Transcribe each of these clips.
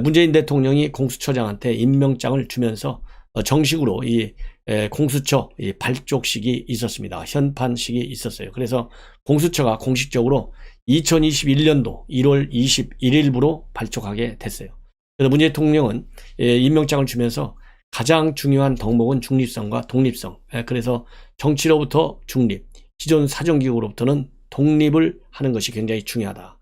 문재인 대통령이 공수처장한테 임명장을 주면서 정식으로 이 공수처 발족식이 있었습니다. 현판식이 있었어요. 그래서 공수처가 공식적으로 2021년도 1월 21일부로 발족하게 됐어요. 그래서 문재인 대통령은 임명장을 주면서 가장 중요한 덕목은 중립성과 독립성. 그래서 정치로부터 중립, 기존 사정기구로부터는 독립을 하는 것이 굉장히 중요하다.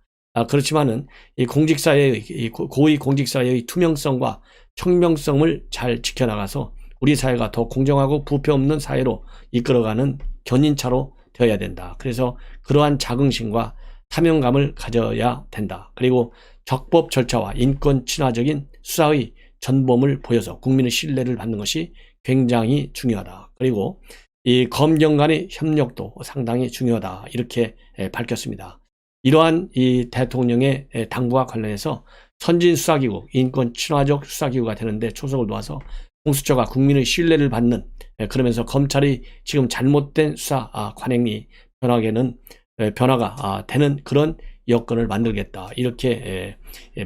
그렇지만은 이 공직사회의 고위 공직사회의 투명성과 청명성을 잘 지켜나가서 우리 사회가 더 공정하고 부패 없는 사회로 이끌어가는 견인차로 되어야 된다. 그래서 그러한 자긍심과 사명감을 가져야 된다. 그리고 적법 절차와 인권 친화적인 수사의 전범을 보여서 국민의 신뢰를 받는 것이 굉장히 중요하다. 그리고 이 검경 간의 협력도 상당히 중요하다. 이렇게 밝혔습니다. 이러한 이 대통령의 당부와 관련해서 선진수사기구, 인권 친화적 수사기구가 되는데 초석을 놓아서 공수처가 국민의 신뢰를 받는, 그러면서 검찰이 지금 잘못된 수사 관행이 변화가 되는 그런 여건을 만들겠다. 이렇게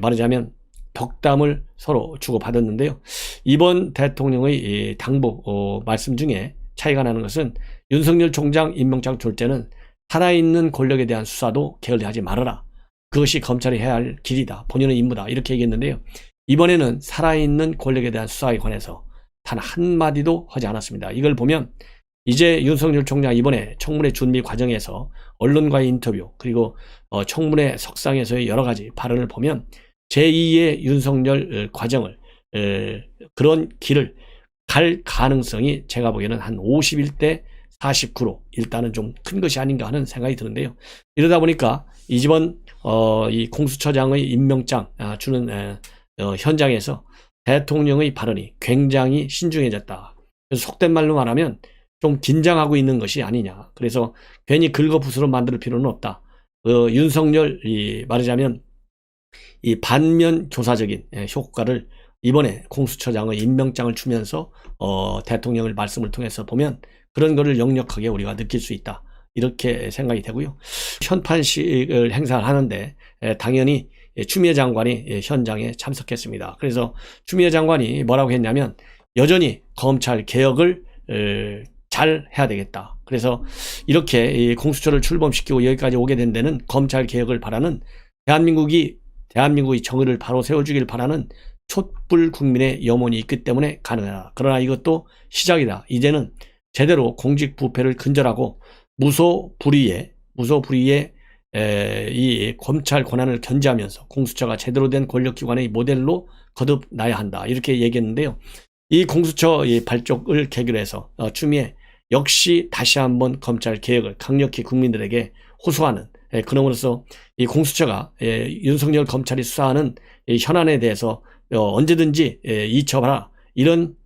말하자면 덕담을 서로 주고받았는데요. 이번 대통령의 당부 말씀 중에 차이가 나는 것은 윤석열 총장 임명장 줄 때는 살아있는 권력에 대한 수사도 게을리하지 말아라. 그것이 검찰이 해야 할 길이다. 본인의 임무다. 이렇게 얘기했는데요. 이번에는 살아있는 권력에 대한 수사에 관해서 단 한마디도 하지 않았습니다. 이걸 보면 이제 윤석열 총장 이번에 청문회 준비 과정에서 언론과의 인터뷰, 그리고 청문회 석상에서의 여러 가지 발언을 보면 제2의 윤석열 과정을, 그런 길을 갈 가능성이 제가 보기에는 한 51대 49로 일단은 좀 큰 것이 아닌가 하는 생각이 드는데요. 이러다 보니까 이번 이 공수처장의 임명장 주는 현장에서 대통령의 발언이 굉장히 신중해졌다. 그래서 속된 말로 말하면 좀 긴장하고 있는 것이 아니냐. 그래서 괜히 긁어부스러 만들 필요는 없다. 윤석열 말하자면 이 반면 교사적인 효과를 이번에 공수처장의 임명장을 주면서 대통령의 말씀을 통해서 보면 그런 거를 역력하게 우리가 느낄 수 있다. 이렇게 생각이 되고요. 현판식을 행사를 하는데 당연히 추미애 장관이 현장에 참석했습니다. 그래서 추미애 장관이 뭐라고 했냐면 여전히 검찰 개혁을 잘 해야 되겠다. 그래서 이렇게 공수처를 출범시키고 여기까지 오게 된 데는 검찰 개혁을 바라는 대한민국의 정의를 바로 세워주길 바라는 촛불 국민의 염원이 있기 때문에 가능하다. 그러나 이것도 시작이다. 이제는 제대로 공직 부패를 근절하고 무소불위의 이 검찰 권한을 견제하면서 공수처가 제대로 된 권력기관의 모델로 거듭나야 한다. 이렇게 얘기했는데요. 이 공수처 발족을 계기로 해서 추미애 역시 다시 한번 검찰 개혁을 강력히 국민들에게 호소하는, 그럼으로써 이 공수처가 윤석열 검찰이 수사하는 현안에 대해서 언제든지 이첩하라, 이런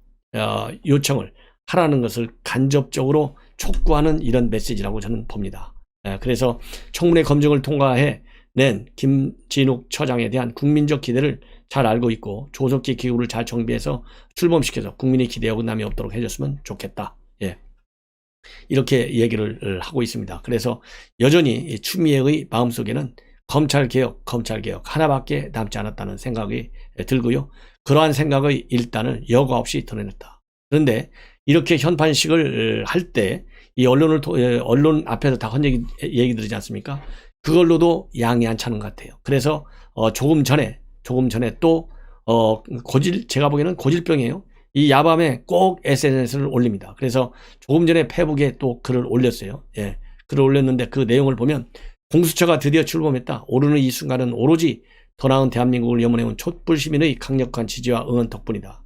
요청을 하라는 것을 간접적으로 촉구하는 이런 메시지라고 저는 봅니다. 그래서 청문회 검증을 통과해 낸 김진욱 처장에 대한 국민적 기대를 잘 알고 있고 조속히 기구를 잘 정비해서 출범시켜서 국민의 기대에 어긋남이 없도록 해줬으면 좋겠다. 이렇게 얘기를 하고 있습니다. 그래서 여전히 추미애의 마음속에는 검찰개혁 하나밖에 남지 않았다는 생각이 들고요. 그러한 생각의 일단을 여과 없이 드러냈다. 그런데 이렇게 현판식을 할 때 이 언론 앞에서 다 한 얘기 들으지 않습니까? 그걸로도 양이 안 차는 것 같아요. 그래서 조금 전에 또 제가 보기에는 고질병이에요. 이 야밤에 꼭 SNS를 올립니다. 그래서 조금 전에 페북에 또 글을 올렸어요. 글을 올렸는데 그 내용을 보면 공수처가 드디어 출범했다. 오르는 이 순간은 오로지 더 나은 대한민국을 염원해온 촛불 시민의 강력한 지지와 응원 덕분이다.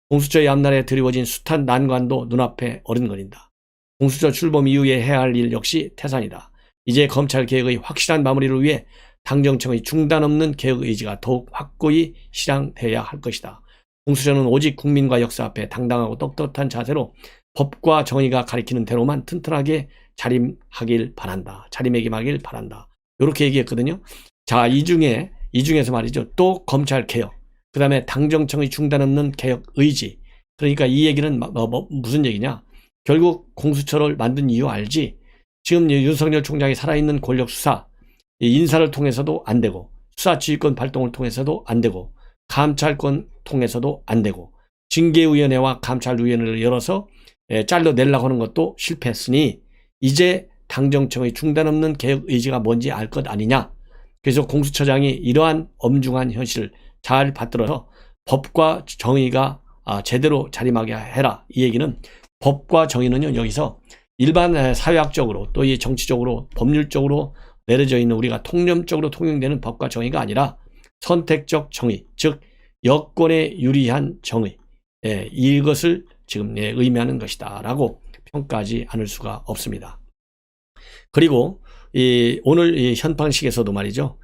공수처의 앞날에 드리워진 숱한 난관도 눈앞에 어른거린다. 공수처 출범 이후에 해야 할 일 역시 태산이다. 이제 검찰 개혁의 확실한 마무리를 위해 당정청의 중단 없는 개혁 의지가 더욱 확고히 실현돼야 할 것이다. 공수처는 오직 국민과 역사 앞에 당당하고 떳떳한 자세로 법과 정의가 가리키는 대로만 튼튼하게 자림하길 바란다. 자리매김하길 바란다. 이렇게 얘기했거든요. 자, 이 중에서 말이죠. 또 검찰 개혁, 그 다음에 당정청의 중단 없는 개혁 의지. 그러니까 이 얘기는 무슨 얘기냐? 결국 공수처를 만든 이유 알지? 지금 윤석열 총장이 살아있는 권력 수사, 인사를 통해서도 안 되고 수사지휘권 발동을 통해서도 안 되고 감찰권 통해서도 안 되고 징계위원회와 감찰위원회를 열어서 잘라내려고 하는 것도 실패했으니 이제 당정청의 중단 없는 개혁 의지가 뭔지 알 것 아니냐. 그래서 공수처장이 이러한 엄중한 현실을 잘 받들어서 법과 정의가 제대로 자림하게 해라. 이 얘기는 법과 정의는요, 여기서 일반 사회학적으로 또 이 정치적으로 법률적으로 내려져 있는 우리가 통념적으로 통용되는 법과 정의가 아니라 선택적 정의, 즉 여권에 유리한 정의, 이것을 지금 의미하는 것이다 라고 평가하지 않을 수가 없습니다. 그리고 오늘 이 현판식에서도 말이죠,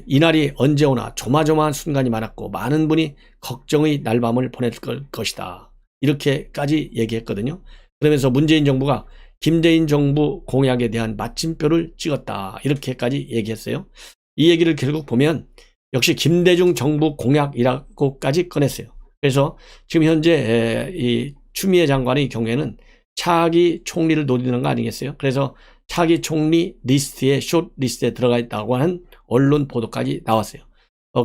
이날이 언제 오나 조마조마한 순간이 많았고 많은 분이 걱정의 날밤을 보낼 것이다, 이렇게까지 얘기했거든요. 그러면서 문재인 정부가 김대인 정부 공약에 대한 마침표를 찍었다, 이렇게까지 얘기했어요. 이 얘기를 결국 보면 역시 김대중 정부 공약이라고까지 꺼냈어요. 그래서 지금 현재 이 추미애 장관의 경우에는 차기 총리를 노리는 거 아니겠어요? 그래서 차기 총리 리스트에 숏 리스트에 들어가 있다고 하는 언론 보도까지 나왔어요.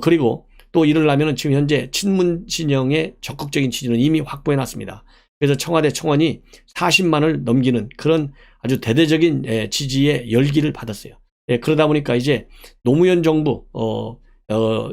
그리고 또 이러려면 지금 현재 친문 진영의 적극적인 지지는 이미 확보해 놨습니다. 그래서 청와대 청원이 40만을 넘기는 그런 아주 대대적인 지지의 열기를 받았어요. 그러다 보니까 이제 노무현 정부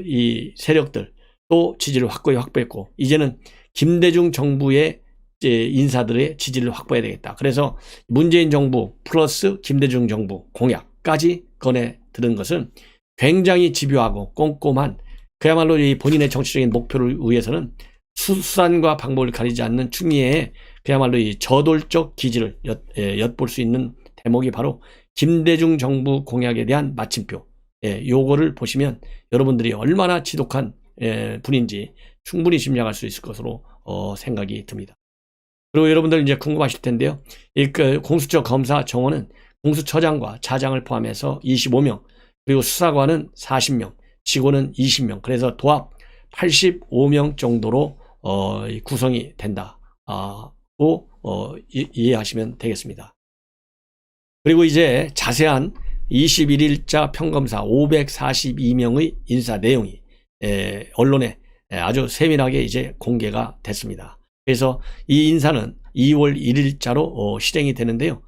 이 세력들 또 지지를 확보했고 이제는 김대중 정부의 인사들의 지지를 확보해야 되겠다. 그래서 문재인 정부 플러스 김대중 정부 공약까지 꺼내 들은 것은 굉장히 집요하고 꼼꼼한, 그야말로 이 본인의 정치적인 목표를 위해서는 수단과 방법을 가리지 않는 추미애의 그야말로 이 저돌적 기질을 엿볼 수 있는 대목이 바로 김대중 정부 공약에 대한 마침표. 요거를 보시면 여러분들이 얼마나 지독한 분인지 충분히 짐작할 수 있을 것으로 생각이 듭니다. 그리고 여러분들 이제 궁금하실 텐데요. 이 공수처 검사 정원은 공수처장과 차장을 포함해서 25명, 그리고 수사관은 40명, 직원은 20명, 그래서 도합 85명 정도로 구성이 된다고 이해하시면 되겠습니다. 그리고 이제 자세한 21일자 평검사 542명의 인사 내용이 언론에 아주 세밀하게 이제 공개가 됐습니다. 그래서 이 인사는 2월 1일자로 실행이 되는데요.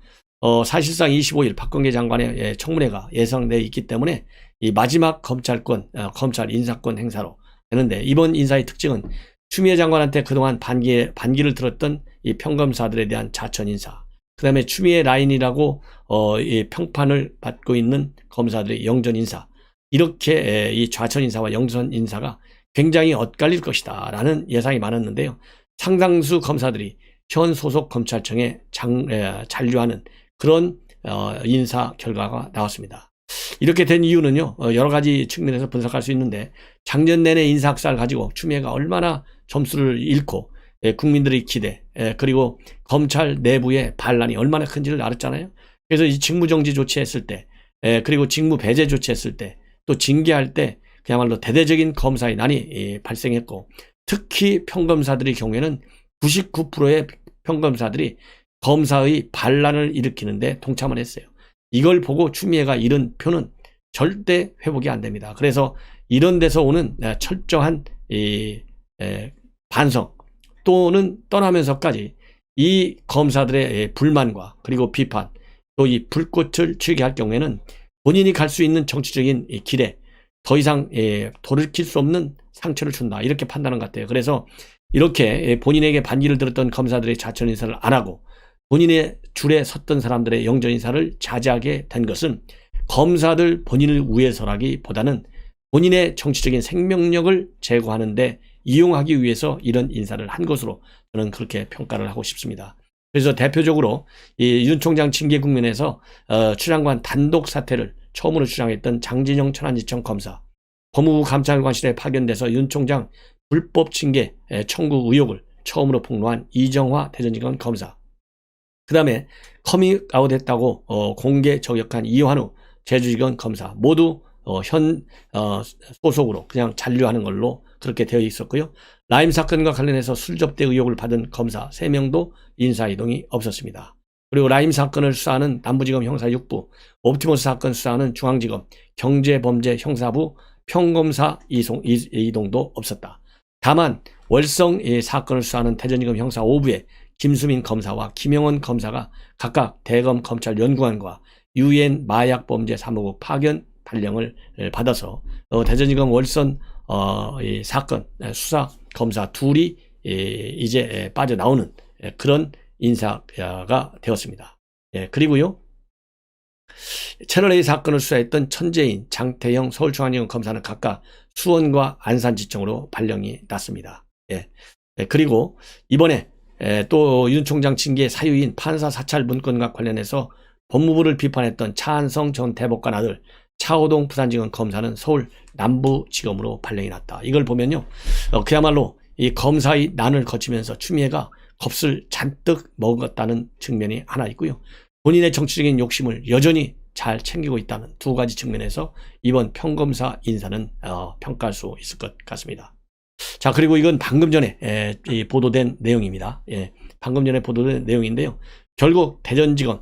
사실상 25일 박범계 장관의 청문회가 예상돼 있기 때문에 이 마지막 검찰 인사권 행사로 되는데, 이번 인사의 특징은 추미애 장관한테 그동안 반기를 들었던 이 평검사들에 대한 자천 인사, 그 다음에 추미애 라인이라고 이 평판을 받고 있는 검사들의 영전 인사, 이렇게 이 좌천 인사와 영전 인사가 굉장히 엇갈릴 것이다 라는 예상이 많았는데요. 상당수 검사들이 현 소속 검찰청에 잔류하는 그런 인사 결과가 나왔습니다. 이렇게 된 이유는요, 여러 가지 측면에서 분석할 수 있는데, 작년 내내 인사학살 가지고 추미애가 얼마나 점수를 잃고 국민들의 기대, 그리고 검찰 내부의 반란이 얼마나 큰지를 알았잖아요. 그래서 이 직무정지 조치했을 때, 그리고 직무 배제 조치했을 때, 또 징계할 때 그야말로 대대적인 검사의 난이 발생했고, 특히 평검사들의 경우에는 99%의 평검사들이 검사의 반란을 일으키는데 동참을 했어요. 이걸 보고 추미애가 잃은 표는 절대 회복이 안 됩니다. 그래서 이런 데서 오는 철저한 반성 또는 떠나면서까지 이 검사들의 불만과 그리고 비판, 또 이 불꽃을 튀게 할 경우에는 본인이 갈 수 있는 정치적인 길에 더 이상 돌이킬 수 없는 상처를 준다, 이렇게 판단한 것 같아요. 그래서 이렇게 본인에게 반기를 들었던 검사들의 자천 인사를 안 하고 본인의 줄에 섰던 사람들의 영전 인사를 자제하게 된 것은 검사들 본인을 위해서라기보다는 본인의 정치적인 생명력을 제거하는 데 이용하기 위해서 이런 인사를 한 것으로 저는 그렇게 평가를 하고 싶습니다. 그래서 대표적으로 이 윤 총장 징계 국면에서 추장관 단독 사퇴를 처음으로 주장했던 장진영 천안지청 검사, 법무부 감찰관실에 파견돼서 윤 총장 불법 징계 청구 의혹을 처음으로 폭로한 이정화 대전지검 검사, 그 다음에 커밍아웃 했다고 공개 저격한 이환우 제주지검 검사, 모두 현 소속으로 그냥 잔류하는 걸로 그렇게 되어 있었고요. 라임 사건과 관련해서 술접대 의혹을 받은 검사 3명도 인사이동이 없었습니다. 그리고 라임 사건을 수사하는 남부지검 형사 6부, 옵티머스 사건 수사하는 중앙지검 경제범죄 형사부 평검사 이동도 없었다. 다만 월성 사건을 수사하는 대전지검 형사 5부의 김수민 검사와 김영원 검사가 각각 대검 검찰 연구관과 UN 마약범죄 사무국 파견 발령을 받아서 대전지검 월선 이 사건 수사 검사 둘이 이제 빠져나오는 그런 인사가 되었습니다. 그리고요, 채널A 사건을 수사했던 천재인 장태영 서울중앙지검 검사는 각각 수원과 안산지청으로 발령이 났습니다. 그리고 이번에 또 윤 총장 징계 사유인 판사 사찰 문건과 관련해서 법무부를 비판했던 차한성 전 대법관 아들 차호동 부산지검 검사는 서울 남부지검으로 발령이 났다. 이걸 보면요, 그야말로 이 검사의 난을 거치면서 추미애가 겁을 잔뜩 먹었다는 측면이 하나 있고요, 본인의 정치적인 욕심을 여전히 잘 챙기고 있다는 두 가지 측면에서 이번 평검사 인사는 평가할 수 있을 것 같습니다. 자, 그리고 이건 방금 전에 보도된 내용입니다. 방금 전에 보도된 내용인데요, 결국 대전지검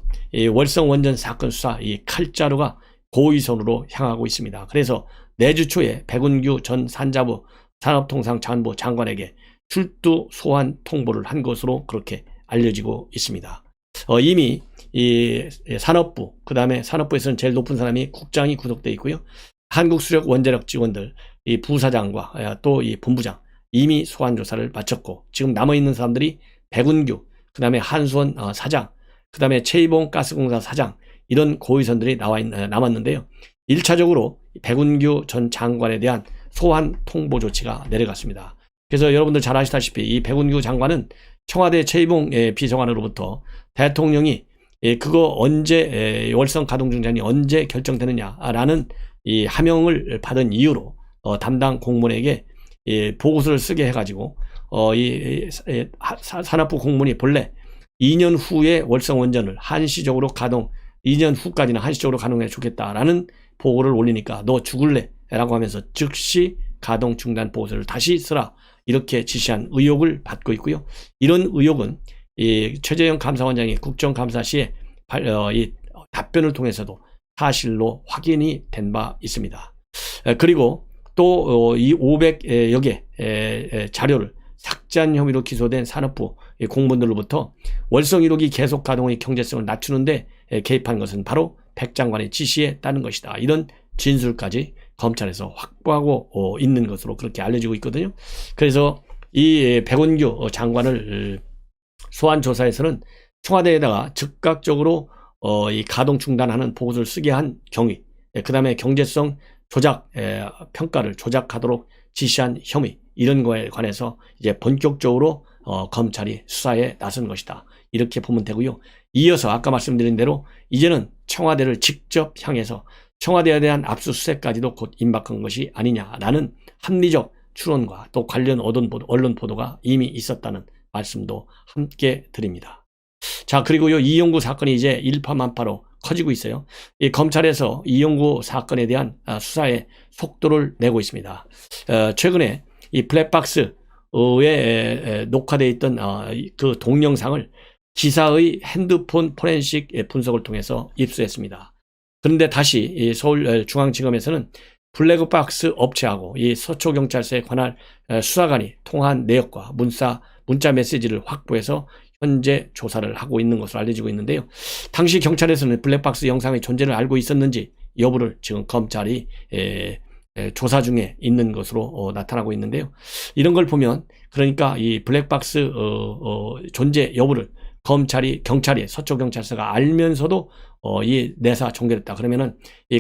월성 원전 사건 수사 이 칼자루가 고의선으로 향하고 있습니다. 그래서 내주 초에 백운규 전 산자부 산업통상자원부 장관에게 출두 소환 통보를 한 것으로 그렇게 알려지고 있습니다. 이미 이 산업부, 그 다음에 산업부에서는 제일 높은 사람이 국장이 구속되어 있고요, 한국수력 원자력 직원들 이 부사장과 또 이 본부장 이미 소환 조사를 마쳤고, 지금 남아있는 사람들이 백운규, 그 다음에 한수원 사장, 그 다음에 최이봉 가스공사 사장, 이런 고위선들이 남았는데요, 1차적으로 백운규 전 장관에 대한 소환 통보 조치가 내려갔습니다. 그래서 여러분들 잘 아시다시피 이 백운규 장관은 청와대 최이봉 비서관으로부터 대통령이 그거 언제 월성 가동 중단이 언제 결정되느냐라는 이 하명을 받은 이유로 담당 공무원에게 보고서를 쓰게 해가지고 산업부 공무원이 본래 2년 후에 월성 원전을 한시적으로 가동, 2년 후까지는 한시적으로 가동해 주겠다라는 보고를 올리니까 너 죽을래? 라고 하면서 즉시 가동 중단 보고서를 다시 쓰라, 이렇게 지시한 의혹을 받고 있고요. 이런 의혹은 이 최재형 감사원장이 국정감사 시에 이 답변을 통해서도 사실로 확인이 된 바 있습니다. 그리고 또 이 500여 개 자료를 삭제한 혐의로 기소된 산업부 공무원들로부터 월성 1호기 계속 가동의 경제성을 낮추는데 개입한 것은 바로 백 장관의 지시에 따른 것이다. 이런 진술까지 검찰에서 확보하고 있는 것으로 그렇게 알려지고 있거든요. 그래서 이 백운규 장관을 소환 조사에서는 청와대에다가 즉각적으로 이 가동 중단하는 보고서를 쓰게 한 경위, 그 다음에 경제성 조작 평가를 조작하도록 지시한 혐의, 이런 거에 관해서 이제 본격적으로 검찰이 수사에 나선 것이다, 이렇게 보면 되고요. 이어서 아까 말씀드린 대로 이제는 청와대를 직접 향해서 청와대에 대한 압수수색까지도 곧 임박한 것이 아니냐라는 합리적 추론과 또 관련 언론 보도가 이미 있었다는 말씀도 함께 드립니다. 자, 그리고요, 이용구 사건이 이제 일파만파로 커지고 있어요. 이 검찰에서 이용구 사건에 대한 수사에 속도를 내고 있습니다. 최근에 이 블랙박스에 녹화되어 있던 그 동영상을 기사의 핸드폰 포렌식 분석을 통해서 입수했습니다. 그런데 다시 서울중앙지검에서는 블랙박스 업체하고 이 서초경찰서에 관할 수사관이 통화한 내역과 문자 메시지를 확보해서 현재 조사를 하고 있는 것으로 알려지고 있는데요. 당시 경찰에서는 블랙박스 영상의 존재를 알고 있었는지 여부를 지금 검찰이 조사 중에 있는 것으로 나타나고 있는데요. 이런 걸 보면 그러니까 이 블랙박스 존재 여부를 경찰이 서초경찰서가 알면서도 이 내사 종결했다. 그러면은 이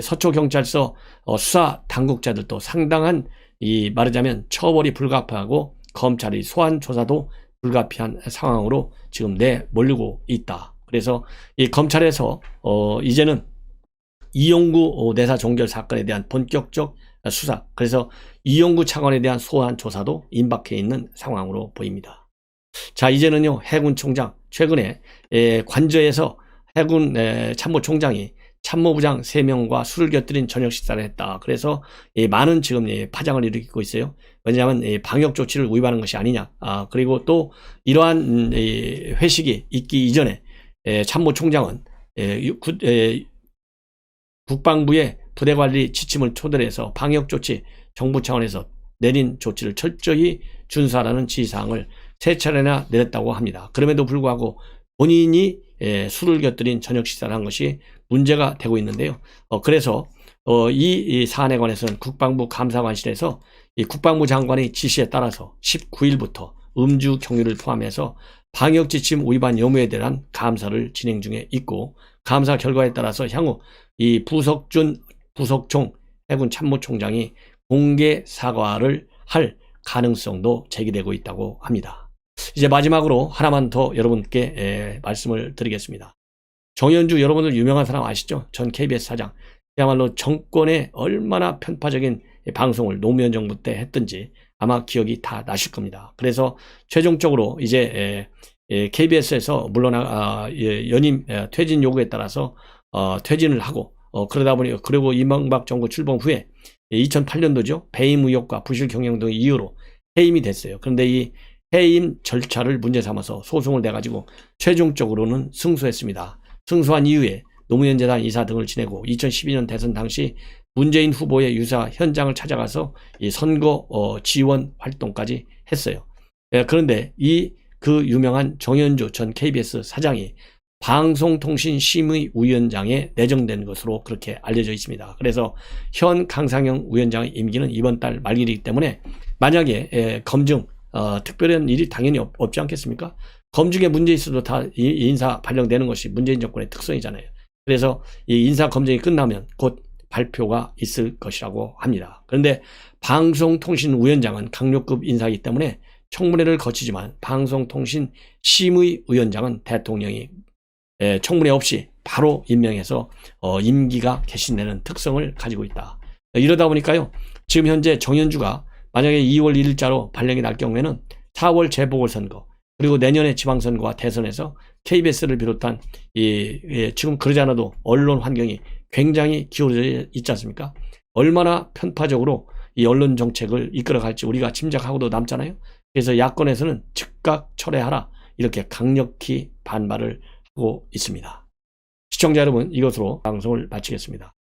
서초경찰서 수사 당국자들도 상당한 말하자면 처벌이 불가피하고 검찰의 소환 조사도 불가피한 상황으로 지금 내몰리고 있다. 그래서 이 검찰에서 이제는 이용구 내사 종결 사건에 대한 본격적 수사, 그래서 이용구 차관에 대한 소환 조사도 임박해 있는 상황으로 보입니다. 자, 이제는요, 해군 총장, 최근에 관저에서 해군 참모총장이 참모부장 3명과 술을 곁들인 저녁 식사를 했다. 그래서 많은 지금 파장을 일으키고 있어요. 왜냐하면 방역 조치를 위반한 것이 아니냐. 그리고 또 이러한 회식이 있기 이전에 참모총장은 국방부의 부대관리 지침을 토대로 방역조치 정부 차원에서 내린 조치를 철저히 준수하라는 지시사항을 3차례나 내렸다고 합니다. 그럼에도 불구하고 본인이 술을 곁들인 저녁 식사를 한 것이 문제가 되고 있는데요. 그래서 이 사안에 관해서는 국방부 감사관실에서 이 국방부 장관의 지시에 따라서 19일부터 음주 경유를 포함해서 방역지침 위반 여부에 대한 감사를 진행 중에 있고, 감사 결과에 따라서 향후 이 부석종 해군 참모총장이 공개 사과를 할 가능성도 제기되고 있다고 합니다. 이제 마지막으로 하나만 더 여러분께 말씀을 드리겠습니다. 정현주, 여러분들 유명한 사람 아시죠? 전 KBS 사장. 그야말로 정권에 얼마나 편파적인 방송을 노무현 정부 때 했던지 아마 기억이 다 나실 겁니다. 그래서 최종적으로 이제 KBS에서 물러나 연임 퇴진 요구에 따라서 퇴진을 하고, 그러다 보니 그리고 이명박 정부 출범 후에 2008년도죠. 배임 의혹과 부실 경영 등의 이유로 해임이 됐어요. 그런데 이 해임 절차를 문제 삼아서 소송을 내가지고 최종적으로는 승소했습니다. 승소한 이후에 노무현 재단 이사 등을 지내고 2012년 대선 당시 문재인 후보의 유사 현장을 찾아가서 이 선거 지원 활동까지 했어요. 그런데 그 유명한 정현주 전 KBS 사장이 방송통신심의위원장에 내정된 것으로 그렇게 알려져 있습니다. 그래서 현 강상영 위원장의 임기는 이번 달 말일이기 때문에 만약에 검증, 특별한 일이 당연히 없지 않겠습니까? 검증에 문제 있어도 다 인사 발령되는 것이 문재인 정권의 특성이잖아요. 그래서 이 인사 검증이 끝나면 곧 발표가 있을 것이라고 합니다. 그런데 방송통신위원장은 강력급 인사이기 때문에 청문회를 거치지만 방송통신심의위원장은 대통령이 청문회 없이 바로 임명해서 임기가 개시되는 특성을 가지고 있다. 이러다 보니까요, 지금 현재 정현주가 만약에 2월 1일자로 발령이 날 경우에는 4월 재보궐선거, 그리고 내년에 지방선거와 대선에서 KBS를 비롯한 지금 그러지 않아도 언론 환경이 굉장히 기울어져 있지 않습니까? 얼마나 편파적으로 이 언론 정책을 이끌어갈지 우리가 짐작하고도 남잖아요. 그래서 야권에서는 즉각 철회하라, 이렇게 강력히 반발을 하고 있습니다. 시청자 여러분, 이것으로 방송을 마치겠습니다.